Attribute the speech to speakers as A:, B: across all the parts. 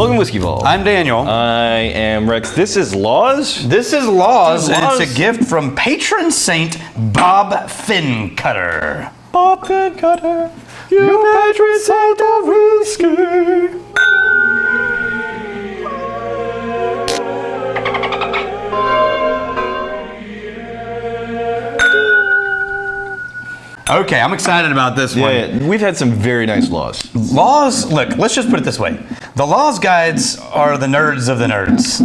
A: Welcome to Whiskey Vault.
B: I'm Daniel.
A: I am Rex. This is Laws?
B: This is Laws, and
A: Laws.
B: it's a gift from patron saint Bob Fincutter.
A: Bob Fincutter, you patron saint of whiskey.
B: Okay, I'm excited about this one.
A: Yeah, we've had some very nice laws.
B: Laws, look, let's just put it this way. The Laws guides are the nerds of the nerds.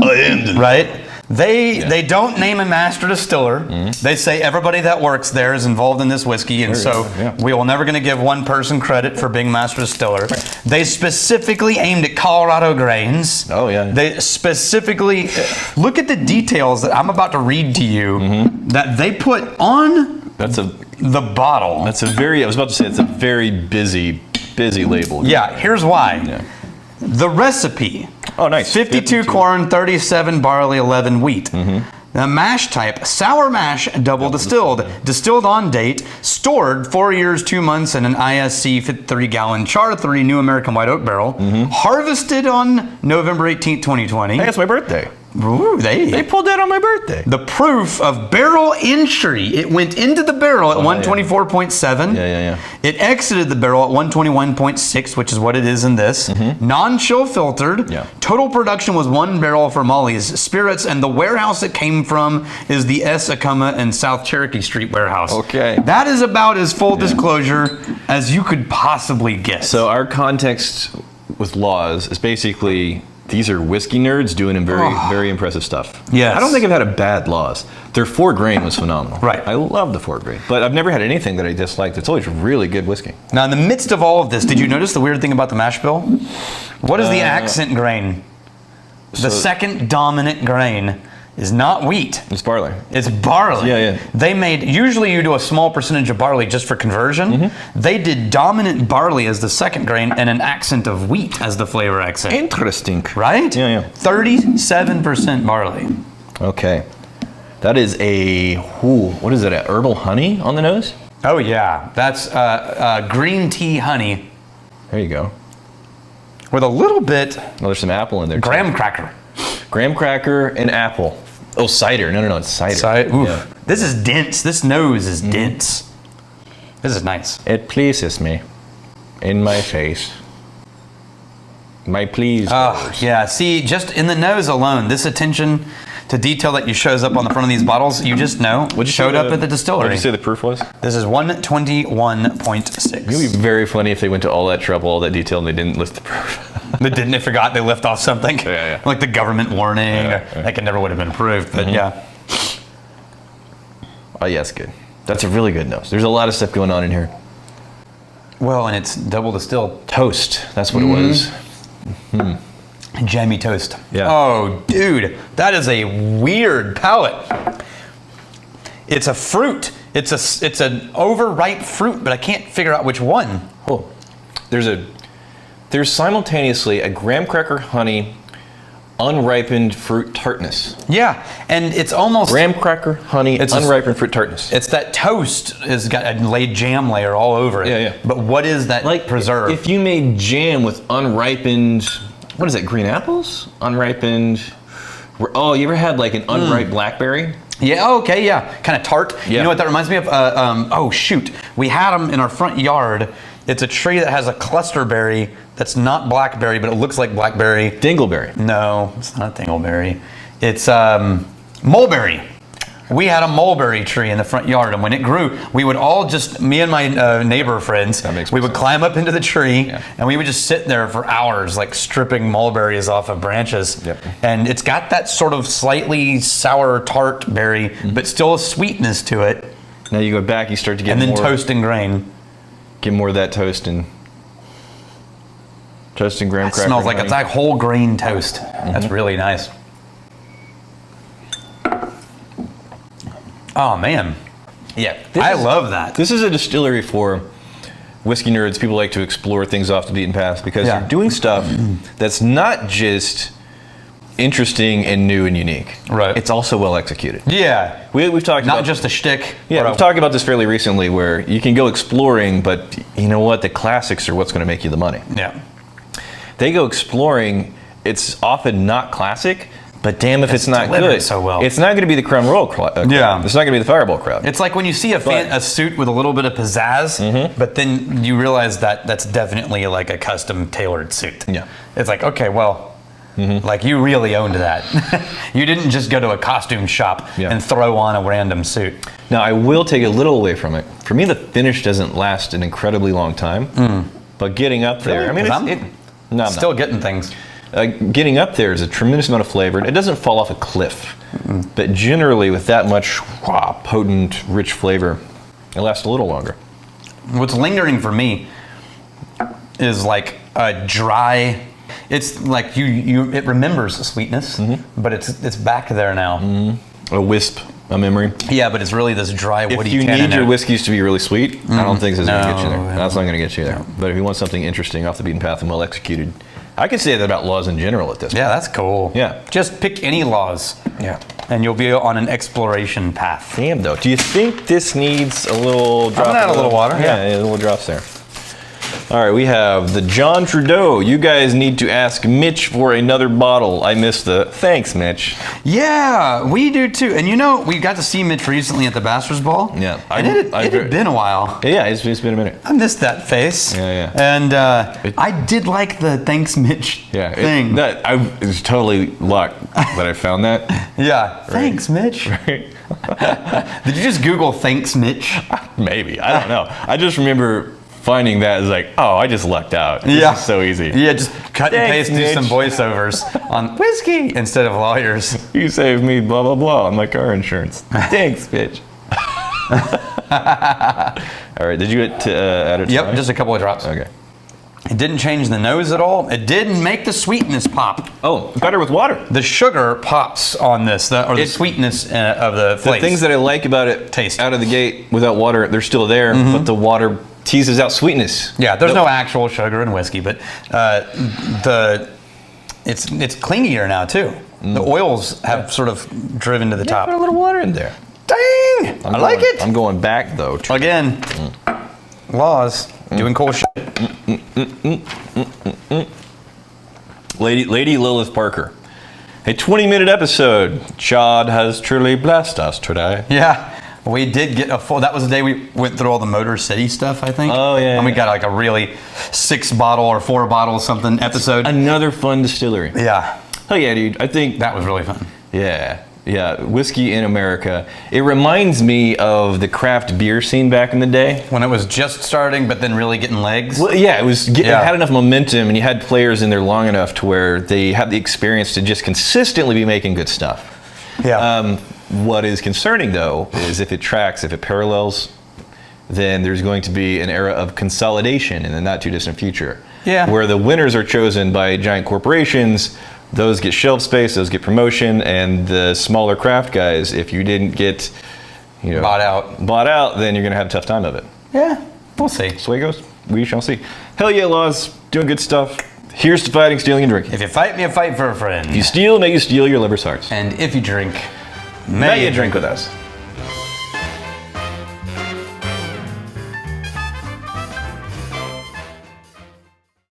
B: Right? They don't name a master distiller. They say everybody that works there is involved in this whiskey, and we will never going to give one person credit for being master distiller. They specifically aimed at Colorado grains.
A: Oh, yeah.
B: They specifically look at the details that I'm about to read to you that they put on the bottle.
A: That's a very, I was about to say, it's a very busy label.
B: Yeah, here's why.
A: Yeah.
B: The recipe.
A: Oh, nice.
B: 52 corn, 37 barley, 11 wheat. The mash type, sour mash, double distilled. Distilled on date, stored 4 years, 2 months in an ISC 53-gallon Char 3 New American White Oak barrel. Harvested on November 18th, 2020.
A: Hey, it's my birthday.
B: Ooh,
A: They pulled that on my birthday.
B: The proof of barrel entry. It went into the barrel at 124.7.
A: Yeah.
B: It exited the barrel at 121.6, which is what it is in this. Non-chill filtered.
A: Yeah.
B: Total production was 1 barrel for Molly's Spirits, and the warehouse it came from is the S. Acoma and South Cherokee Street warehouse.
A: Okay.
B: That is about as full disclosure as you could possibly get.
A: So our context with Laws is basically, these are whiskey nerds doing very impressive stuff.
B: Yes.
A: I don't think I've had a bad Laws. Their 4 grain was phenomenal.
B: Right.
A: I love the 4 grain. But I've never had anything that I disliked. It's always really good whiskey.
B: Now, in the midst of all of this, did you notice the weird thing about the mash bill? What is the accent grain? The second dominant grain is not wheat.
A: It's barley.
B: It's barley.
A: Yeah.
B: They made, usually you do a small percentage of barley just for conversion. They did dominant barley as the second grain and an accent of wheat as the flavor accent.
A: Interesting.
B: Right?
A: Yeah.
B: 37% barley.
A: Okay. That is what is it, a herbal honey on the nose?
B: Oh yeah, that's green tea honey
A: There you go.
B: with a little bit
A: Oh, there's some apple in there too.
B: graham cracker.
A: Graham cracker and apple. Oh, cider. No, it's cider.
B: Yeah. This is dense. This nose is dense. This is nice.
A: It pleases me. In my face. My please.
B: Oh, yeah. See, just in the nose alone, this attention to detail that shows up on the front of these bottles, you just know showed up at the distillery.
A: What did you say the proof was?
B: This is 121.6.
A: It would be very funny if they went to all that trouble, all that detail, and they didn't list the proof.
B: They forgot they left off something.
A: Yeah.
B: Like the government warning. That never would have been approved, but yeah.
A: Oh, yeah, it's good. That's a really good nose. There's a lot of stuff going on in here.
B: Well, and it's double distilled.
A: Toast. That's what it was.
B: Jammy toast.
A: Yeah.
B: Oh, dude, that is a weird palate. It's a fruit. It's an overripe fruit, but I can't figure out which one.
A: Oh, there's simultaneously a graham cracker honey, unripened fruit tartness.
B: Yeah, and it's almost
A: Graham cracker honey, unripened fruit tartness.
B: It's that toast has got a laid jam layer all over it.
A: Yeah.
B: But what is that preserve?
A: If you made jam with unripened, what is it, green apples? Unripened, oh, you ever had like an unripe blackberry?
B: Yeah, okay, yeah. Kind of tart.
A: Yeah.
B: You know what that reminds me of? Oh, shoot. We had them in our front yard. It's a tree that has a cluster berry that's not blackberry, but it looks like blackberry.
A: Dingleberry.
B: No, it's not dingleberry. It's mulberry. We had a mulberry tree in the front yard, and when it grew, we would all me and my neighbor friends, we would climb up into the tree, and we would just sit there for hours, like stripping mulberries off of branches.
A: Yep.
B: And it's got that sort of slightly sour tart berry, but still a sweetness to it.
A: Now you go back, you start to get
B: and then
A: more,
B: toast and grain.
A: Get more of that toast and graham cracker.
B: Smells like it's like whole grain toast. That's really nice. Oh man, yeah, I love that.
A: This is a distillery for whiskey nerds. People like to explore things off the beaten path because you're doing stuff that's not just interesting and new and unique.
B: Right.
A: It's also well executed.
B: Yeah.
A: We've talked about
B: not just a shtick.
A: Yeah, we've talked about this fairly recently where you can go exploring, but you know what? The classics are what's going to make you the money.
B: Yeah.
A: They go exploring it's often not classic. But damn if it's not
B: delivered
A: good.
B: so well.
A: It's not going to be the creme roll crowd.
B: Yeah.
A: It's not going to be the Fireball crowd.
B: It's like when you see a suit with a little bit of pizzazz, but then you realize that that's definitely like a custom tailored suit.
A: Yeah.
B: It's like, okay, well, like you really owned that. You didn't just go to a costume shop and throw on a random suit.
A: Now, I will take a little away from it. For me, the finish doesn't last an incredibly long time. But getting up there,
B: Really?
A: I mean,
B: I'm still getting things.
A: Getting up there is a tremendous amount of flavor. It doesn't fall off a cliff. But generally, with that much potent, rich flavor, it lasts a little longer.
B: What's lingering for me is like a dry. It's like it remembers the sweetness, but it's back there now.
A: A wisp, a memory.
B: Yeah, but it's really this dry woody.
A: If you
B: tannin
A: need your
B: note.
A: whiskeys to be really sweet, I don't think this is going to get you there.
B: No.
A: That's not going to get you there. But if you want something interesting, off the beaten path, and well executed, I could say that about laws in general at this point.
B: Yeah, that's cool.
A: Yeah.
B: Just pick any laws.
A: Yeah.
B: And you'll be on an exploration path.
A: Damn, though. Do you think this needs a little drop?
B: I'm gonna add a little water.
A: Yeah, a little drops there. All right, we have the John Trudeau. You guys need to ask Mitch for another bottle. I missed the thanks, Mitch.
B: Yeah, we do too. And you know, we got to see Mitch recently at the Bastards Ball.
A: Yeah.
B: And it had been a while.
A: Yeah, it's been a minute.
B: I missed that face.
A: Yeah.
B: And I did like the thanks Mitch thing.
A: It's totally luck that I found that.
B: Yeah. Thanks, Mitch.
A: Right.
B: Did you just Google thanks Mitch?
A: Maybe. I don't know. I just remember finding that as like, oh, I just lucked out. This is so easy.
B: Yeah, just cut and
A: Thanks,
B: paste, do some
A: Mitch.
B: voiceovers on whiskey instead of lawyers.
A: You saved me blah, blah, blah on my car insurance. Thanks, bitch. All right, did you get to add it?
B: Yep, just a couple of drops.
A: Okay.
B: It didn't change the nose at all. It didn't make the sweetness pop.
A: Oh, better with water.
B: The sugar pops on this, the sweetness of the flakes.
A: The things that I like about it,
B: Taste.
A: out of the gate without water, they're still there, but the water teases out sweetness.
B: Yeah, there's no actual sugar in whiskey, but it's clingier now too. The oils have sort of driven to the top.
A: Put a little water in there.
B: Dang! I like it.
A: I'm going back though.
B: Again, laws doing cool shit.
A: Lady Lilith Parker. A 20-minute episode. Chad has truly blessed us today.
B: Yeah. We did get a full. That was the day we went through all the Motor City stuff, I think.
A: Oh, yeah.
B: And we got like a really 6-bottle or 4-bottle something episode.
A: Another fun distillery.
B: Yeah.
A: Oh yeah, dude. I think
B: That was really fun.
A: Yeah. Whiskey in America. It reminds me of the craft beer scene back in the day.
B: When it was just starting, but then really getting legs.
A: Well, yeah, it had enough momentum, and you had players in there long enough to where they had the experience to just consistently be making good stuff.
B: Yeah.
A: What is concerning, though, is if it parallels, then there's going to be an era of consolidation in the not too distant future.
B: Yeah.
A: Where the winners are chosen by giant corporations, those get shelf space, those get promotion, and the smaller craft guys, if you didn't get, bought out, then you're going to have a tough time of it.
B: Yeah. We'll see.
A: That's the way it goes. We shall see. Hell yeah, Laws, doing good stuff. Here's to fighting, stealing, and drinking.
B: If you fight me, I fight for a friend.
A: If you steal, may you steal your liver's hearts.
B: And if you drink,
A: May you drink with us.